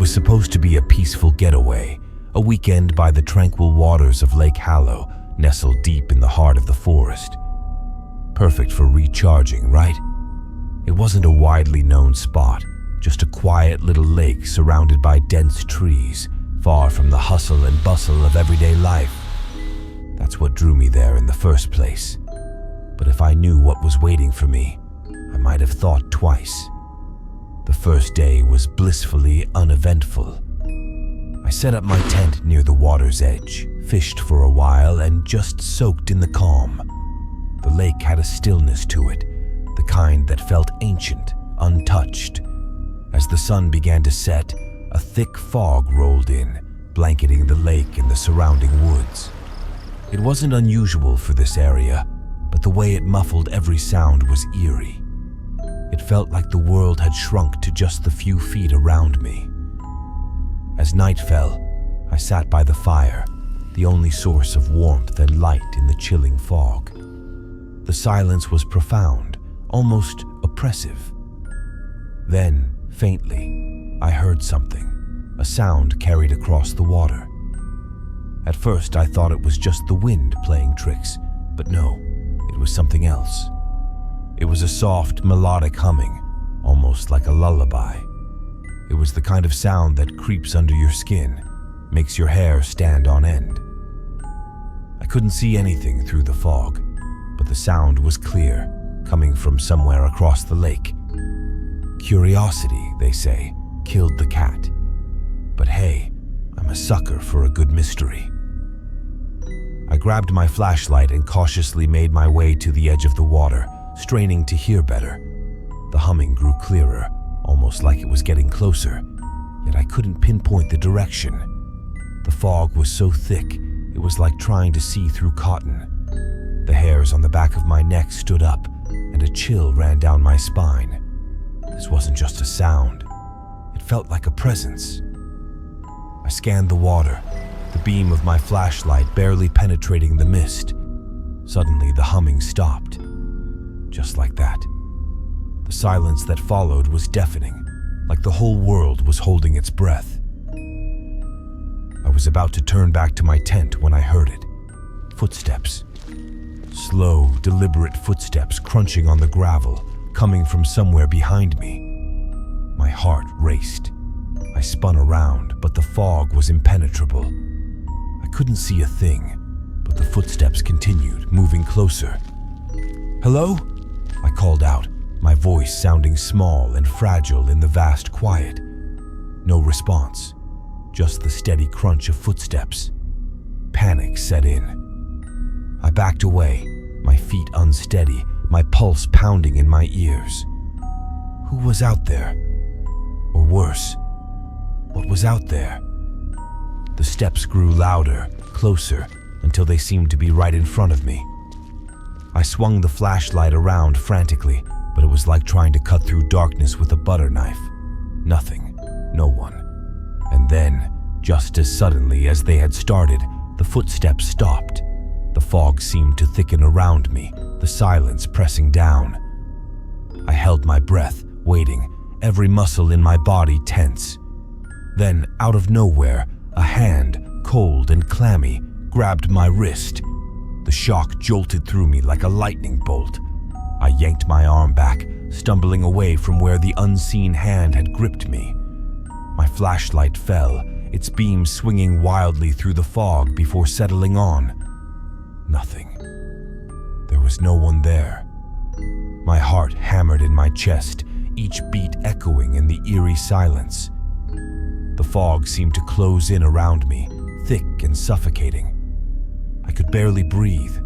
was supposed to be a peaceful getaway, a weekend by the tranquil waters of Lake Hallow, nestled deep in the heart of the forest. Perfect for recharging, right? It wasn't a widely known spot, just a quiet little lake surrounded by dense trees, far from the hustle and bustle of everyday life. That's what drew me there in the first place. But if I knew what was waiting for me, I might have thought twice. The first day was blissfully uneventful. I set up my tent near the water's edge, fished for a while, and just soaked in the calm. The lake had a stillness to it, the kind that felt ancient, untouched. As the sun began to set, a thick fog rolled in, blanketing the lake and the surrounding woods. It wasn't unusual for this area, but the way it muffled every sound was eerie. It felt like the world had shrunk to just the few feet around me. As night fell, I sat by the fire, the only source of warmth and light in the chilling fog. The silence was profound, almost oppressive. Then, faintly, I heard something, a sound carried across the water. At first, I thought it was just the wind playing tricks, but no, it was something else. It was a soft, melodic humming, almost like a lullaby. It was the kind of sound that creeps under your skin, makes your hair stand on end. I couldn't see anything through the fog, but the sound was clear, coming from somewhere across the lake. Curiosity, they say, killed the cat. But hey, I'm a sucker for a good mystery. I grabbed my flashlight and cautiously made my way to the edge of the water, straining to hear better. The humming grew clearer, almost like it was getting closer, yet I couldn't pinpoint the direction. The fog was so thick, it was like trying to see through cotton. The hairs on the back of my neck stood up, and a chill ran down my spine. This wasn't just a sound. It felt like a presence. I scanned the water, the beam of my flashlight barely penetrating the mist. Suddenly, the humming stopped. Just like that. The silence that followed was deafening, like the whole world was holding its breath. I was about to turn back to my tent when I heard it. Footsteps. Slow, deliberate footsteps crunching on the gravel, coming from somewhere behind me. My heart raced. I spun around, but the fog was impenetrable. I couldn't see a thing, but the footsteps continued, moving closer. "Hello?" I called out, my voice sounding small and fragile in the vast quiet. No response, just the steady crunch of footsteps. Panic set in. I backed away, my feet unsteady, my pulse pounding in my ears. Who was out there? Or worse, what was out there? The steps grew louder, closer, until they seemed to be right in front of me. I swung the flashlight around frantically, but it was like trying to cut through darkness with a butter knife. Nothing, no one. And then, just as suddenly as they had started, the footsteps stopped. The fog seemed to thicken around me, the silence pressing down. I held my breath, waiting, every muscle in my body tense. Then, out of nowhere, a hand, cold and clammy, grabbed my wrist. The shock jolted through me like a lightning bolt. I yanked my arm back, stumbling away from where the unseen hand had gripped me. My flashlight fell, its beam swinging wildly through the fog before settling on. Nothing. There was no one there. My heart hammered in my chest, each beat echoing in the eerie silence. The fog seemed to close in around me, thick and suffocating. I could barely breathe,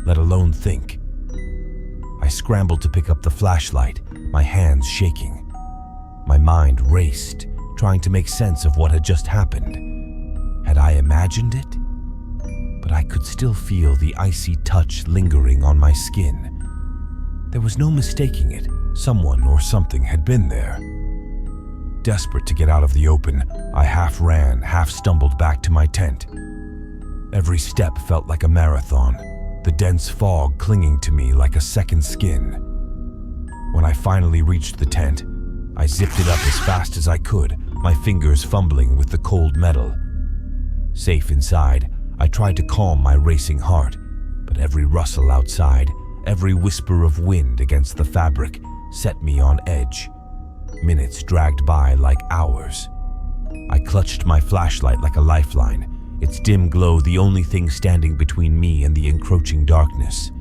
let alone think. I scrambled to pick up the flashlight, my hands shaking. My mind raced, trying to make sense of what had just happened. Had I imagined it? But I could still feel the icy touch lingering on my skin. There was no mistaking it. Someone or something had been there. Desperate to get out of the open, I half ran, half stumbled back to my tent. Every step felt like a marathon, the dense fog clinging to me like a second skin. When I finally reached the tent, I zipped it up as fast as I could, my fingers fumbling with the cold metal. Safe inside, I tried to calm my racing heart, but every rustle outside, every whisper of wind against the fabric set me on edge. Minutes dragged by like hours. I clutched my flashlight like a lifeline, its dim glow the only thing standing between me and the encroaching darkness.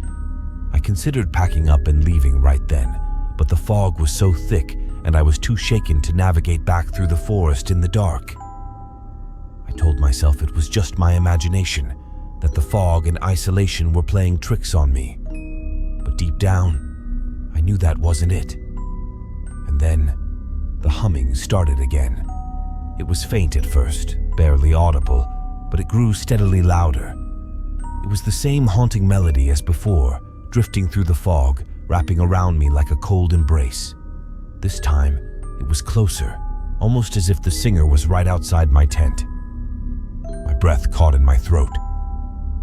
I considered packing up and leaving right then, but the fog was so thick and I was too shaken to navigate back through the forest in the dark. I told myself it was just my imagination, that the fog and isolation were playing tricks on me. But deep down, I knew that wasn't it. And then, the humming started again. It was faint at first, barely audible, but it grew steadily louder. It was the same haunting melody as before, drifting through the fog, wrapping around me like a cold embrace. This time, it was closer, almost as if the singer was right outside my tent. My breath caught in my throat.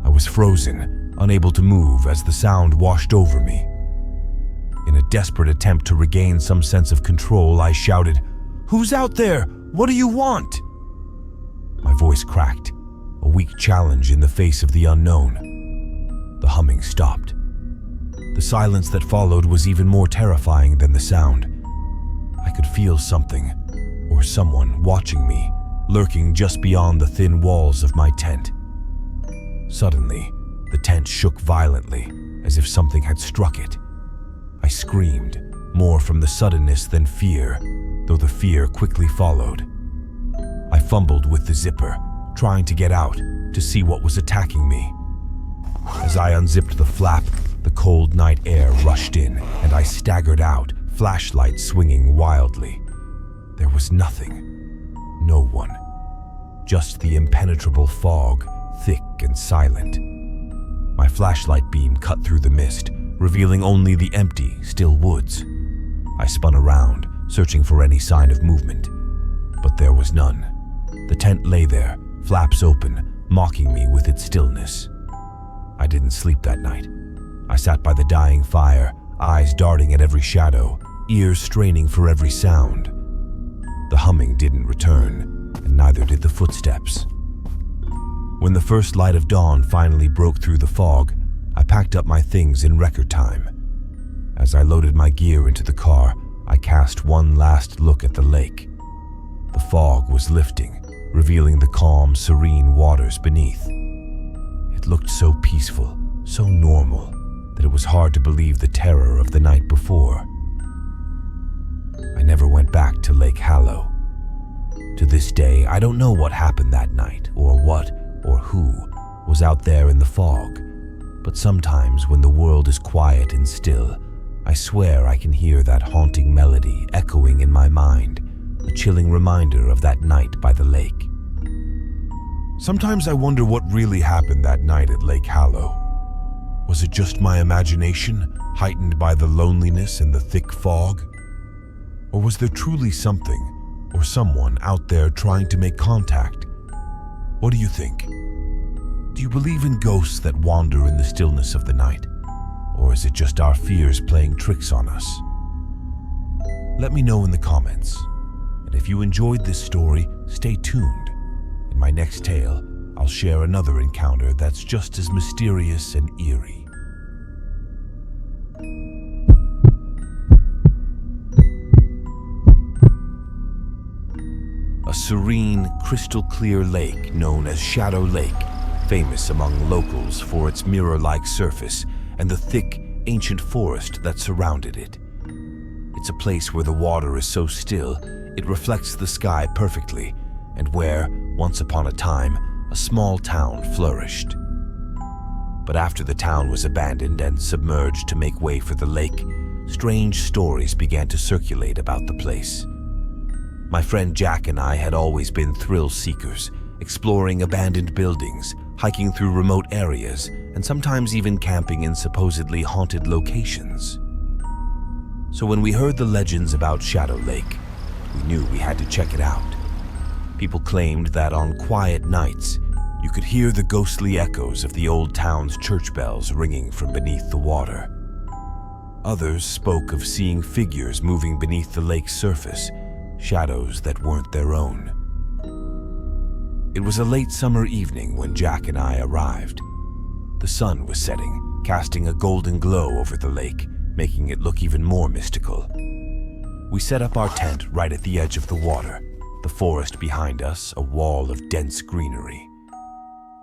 I was frozen, unable to move as the sound washed over me. In a desperate attempt to regain some sense of control, I shouted, "Who's out there? What do you want?" My voice cracked, a weak challenge in the face of the unknown. The humming stopped. The silence that followed was even more terrifying than the sound. I could feel something, or someone, watching me, lurking just beyond the thin walls of my tent. Suddenly, the tent shook violently, as if something had struck it. I screamed, more from the suddenness than fear, though the fear quickly followed. I fumbled with the zipper, trying to get out, to see what was attacking me. As I unzipped the flap, the cold night air rushed in, and I staggered out, flashlight swinging wildly. There was nothing, no one, just the impenetrable fog, thick and silent. My flashlight beam cut through the mist, revealing only the empty, still woods. I spun around, searching for any sign of movement, but there was none. The tent lay there, flaps open, mocking me with its stillness. I didn't sleep that night. I sat by the dying fire, eyes darting at every shadow, ears straining for every sound. The humming didn't return, and neither did the footsteps. When the first light of dawn finally broke through the fog, I packed up my things in record time. As I loaded my gear into the car, I cast one last look at the lake. The fog was lifting, revealing the calm, serene waters beneath. It looked so peaceful, so normal, that it was hard to believe the terror of the night before. I never went back to Lake Hallow. To this day, I don't know what happened that night, or what, or who, was out there in the fog. But sometimes when the world is quiet and still, I swear I can hear that haunting melody echoing in my mind, a chilling reminder of that night by the lake. Sometimes I wonder what really happened that night at Lake Hallow. Was it just my imagination, heightened by the loneliness and the thick fog? Or was there truly something, or someone out there trying to make contact? What do you think? Do you believe in ghosts that wander in the stillness of the night? Or is it just our fears playing tricks on us? Let me know in the comments. And if you enjoyed this story, stay tuned. In my next tale, I'll share another encounter that's just as mysterious and eerie. A serene, crystal-clear lake known as Shadow Lake, famous among locals for its mirror-like surface and the thick, ancient forest that surrounded it. It's a place where the water is so still, it reflects the sky perfectly, and where, once upon a time, a small town flourished. But after the town was abandoned and submerged to make way for the lake, strange stories began to circulate about the place. My friend Jack and I had always been thrill seekers, exploring abandoned buildings, hiking through remote areas, and sometimes even camping in supposedly haunted locations. So when we heard the legends about Shadow Lake, we knew we had to check it out. People claimed that on quiet nights, you could hear the ghostly echoes of the old town's church bells ringing from beneath the water. Others spoke of seeing figures moving beneath the lake's surface, shadows that weren't their own. It was a late summer evening when Jack and I arrived. The sun was setting, casting a golden glow over the lake, making it look even more mystical. We set up our tent right at the edge of the water, the forest behind us, a wall of dense greenery.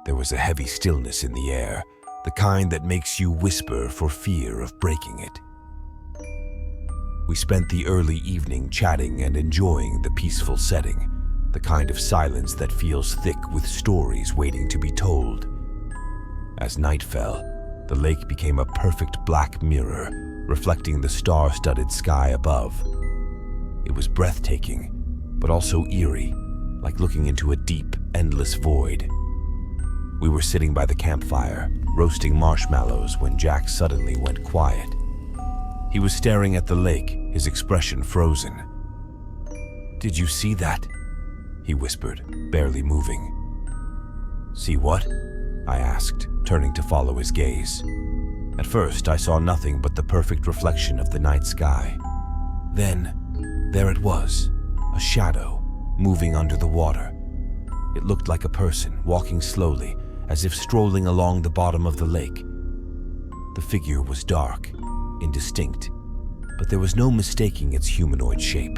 There was a heavy stillness in the air, the kind that makes you whisper for fear of breaking it. We spent the early evening chatting and enjoying the peaceful setting, the kind of silence that feels thick with stories waiting to be told. As night fell, the lake became a perfect black mirror, reflecting the star-studded sky above. It was breathtaking, but also eerie, like looking into a deep, endless void. We were sitting by the campfire, roasting marshmallows when Jack suddenly went quiet. He was staring at the lake, his expression frozen. "Did you see that?" he whispered, barely moving. "See what?" I asked, turning to follow his gaze. At first, I saw nothing but the perfect reflection of the night sky. Then, there it was, a shadow, moving under the water. It looked like a person, walking slowly, as if strolling along the bottom of the lake. The figure was dark, indistinct, but there was no mistaking its humanoid shape.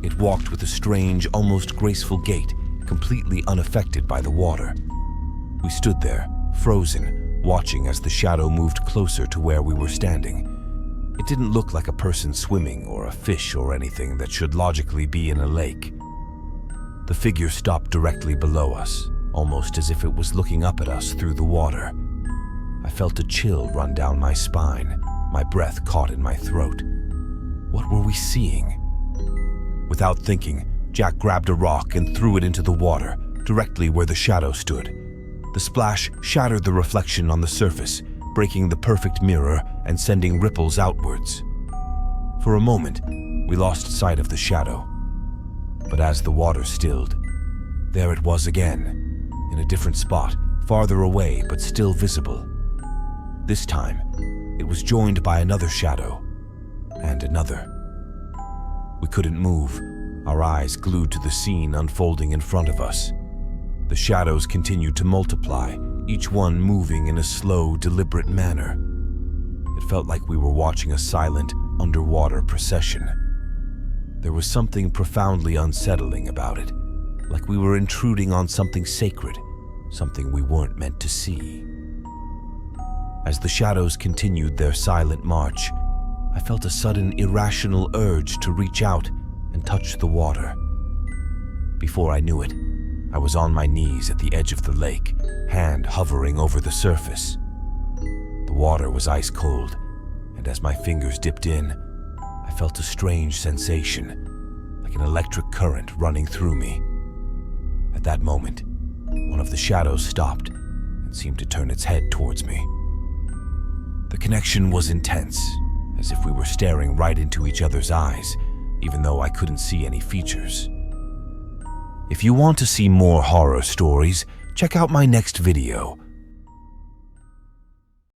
It walked with a strange, almost graceful gait, completely unaffected by the water. We stood there, frozen, watching as the shadow moved closer to where we were standing. It didn't look like a person swimming or a fish or anything that should logically be in a lake. The figure stopped directly below us, almost as if it was looking up at us through the water. I felt a chill run down my spine, my breath caught in my throat. What were we seeing? Without thinking, Jack grabbed a rock and threw it into the water, directly where the shadow stood. The splash shattered the reflection on the surface, breaking the perfect mirror and sending ripples outwards. For a moment, we lost sight of the shadow. But as the water stilled, there it was again, in a different spot, farther away but still visible. This time, it was joined by another shadow, and another. We couldn't move, our eyes glued to the scene unfolding in front of us. The shadows continued to multiply, each one moving in a slow, deliberate manner. It felt like we were watching a silent, underwater procession. There was something profoundly unsettling about it, like we were intruding on something sacred, something we weren't meant to see. As the shadows continued their silent march, I felt a sudden irrational urge to reach out and touch the water. Before I knew it, I was on my knees at the edge of the lake, hand hovering over the surface. The water was ice cold, and as my fingers dipped in, I felt a strange sensation, like an electric current running through me. At that moment, one of the shadows stopped and seemed to turn its head towards me. The connection was intense, as if we were staring right into each other's eyes, even though I couldn't see any features. If you want to see more horror stories, check out my next video,